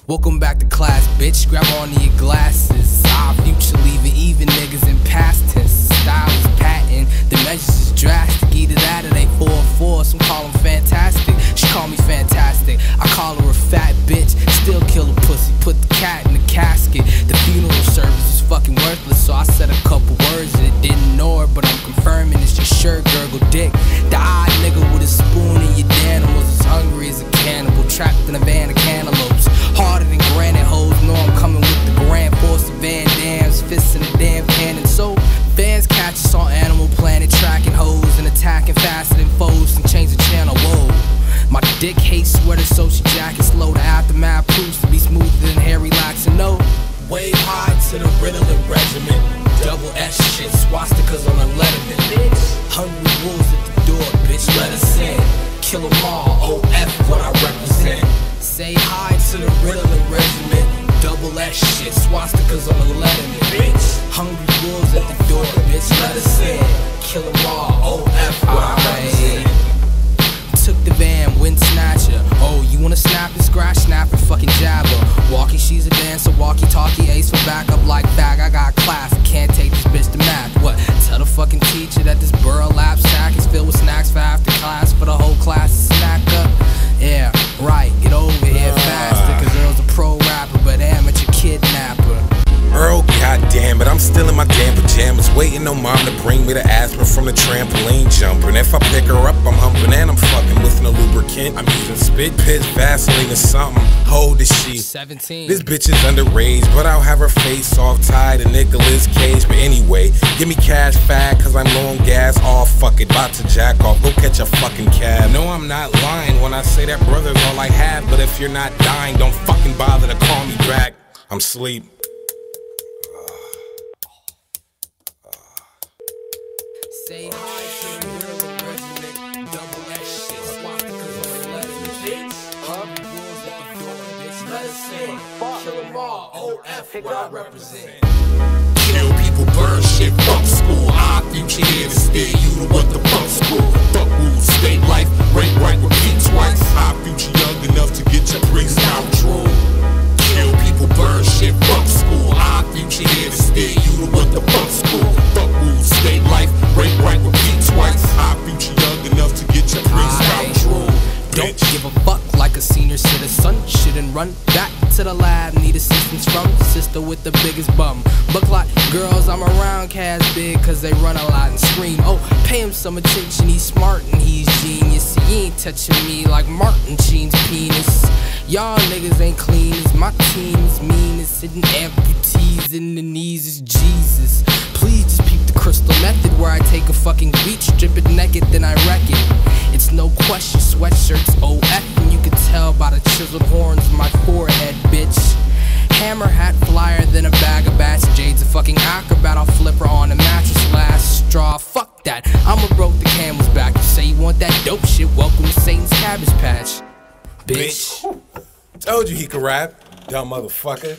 Welcome back to class, bitch. Grab onto your glasses. Our future leaving even niggas in past tense. Style is patent, the measures is drastic. Either that or they 4-4. Some call them fantastic. She call me fantastic. I call her a fat bitch. Still kill a pussy. Put the cat in the casket. The funeral service was fucking worthless, so I said a couple words and it didn't know her, but I'm confirming it's your shirt gurgle dick. The odd nigga with a spoon in your animals is hungry as a cannibal, trapped in a van of cantaloupes. Harder than granite hoes, know I'm coming with the grand force of Van Dam's fists in a damn cannon. So fans catch us on Animal Planet, tracking hoes and attacking faster than foes and change the channel. Whoa, my dick hates sweater, so she jackets slow. The aftermath proves to be smoother than Harry Laxon. No, wave high to the Ritalin regiment. Double S shit, swastikas on a letterman. Hungry wolves at the door, bitch, let us in. Kill 'em all, OF what I represent. Say hi to the Ritalin regiment. Double S shit, swastikas on a letterman. Bitch, hungry wolves at the door, bitch, let us in. Kill 'em all, OF what I represent. Took the van, wind snatcher. Oh, you wanna snap and scratch, snap and fucking jabber. Walkie, she's a dancer, walkie-talkie, ace for backup like fag. I got class, I can't take this bitch to math. What? Tell the fucking teacher that this burlap sack is filled with snacks for after class for the whole class to snack up. Yeah, right, get over here faster, cause Earl's a pro rapper, but amateur kidnapper. Earl, goddamn it, I'm still in my damn pajamas, waiting on mom to bring me the aspirin from the trampoline jumper. And if I pick her up, I'm humping and I'm fucking with no lubricant. I'm using spit, piss, Vaseline or something. How old is she? 17. This bitch is underage, but I'll have her face off tied to Nicolas Cage. But anyway, give me cash fat, cause I'm low on gas. Oh, fuck it, about to jack off, go catch a fucking cab. No, I'm not lying when I say that brother's all I have. But if you're not dying, don't fucking bother to call me back. I'm asleep. Say hi to the Ritalin regiment. Double S shit, swastikas on the letterman. Bitch, hungry wolves at the door, bitch, let us in. Kill 'em all, OF what I represent. Kill people, burn shit, fuck school. Our future here to steer you to what the fuck school. Fuck rules, state life, rank right, repeat twice. Our future young enough to get your priest out drool. Kill people, burn shit, fuck school. Our future here to steer you to what the fuck school. Fuck rules, state life, rank right, repeat twice. Our future young enough to get your priest out drool. Don't give a fuck like a senior citizen. Shouldn't run back to the lab. Need assistance from sister with the biggest bum. Look like girls I'm around cast big cause they run a lot and scream. Oh, pay him some attention, he's smart and he's genius. He ain't touching me like Martin Sheen's penis. Y'all niggas ain't clean as my team is mean as sitting amputees in the knees is Jesus. Please just peep the crystal method where I take a fucking beat, strip it naked, then I wreck it. It's no question, sweatshirts OF, and you can tell by the chiseled horns of my forehead, bitch. Hammer hat flyer than a bag of bats. Jade's a fucking acrobat, I'll flip her on the mattress. Last straw, fuck that, I'ma broke the camel's back. You say you want that dope shit, welcome to Satan's Cabbage Patch, bitch. Told you he could rap, dumb motherfucker.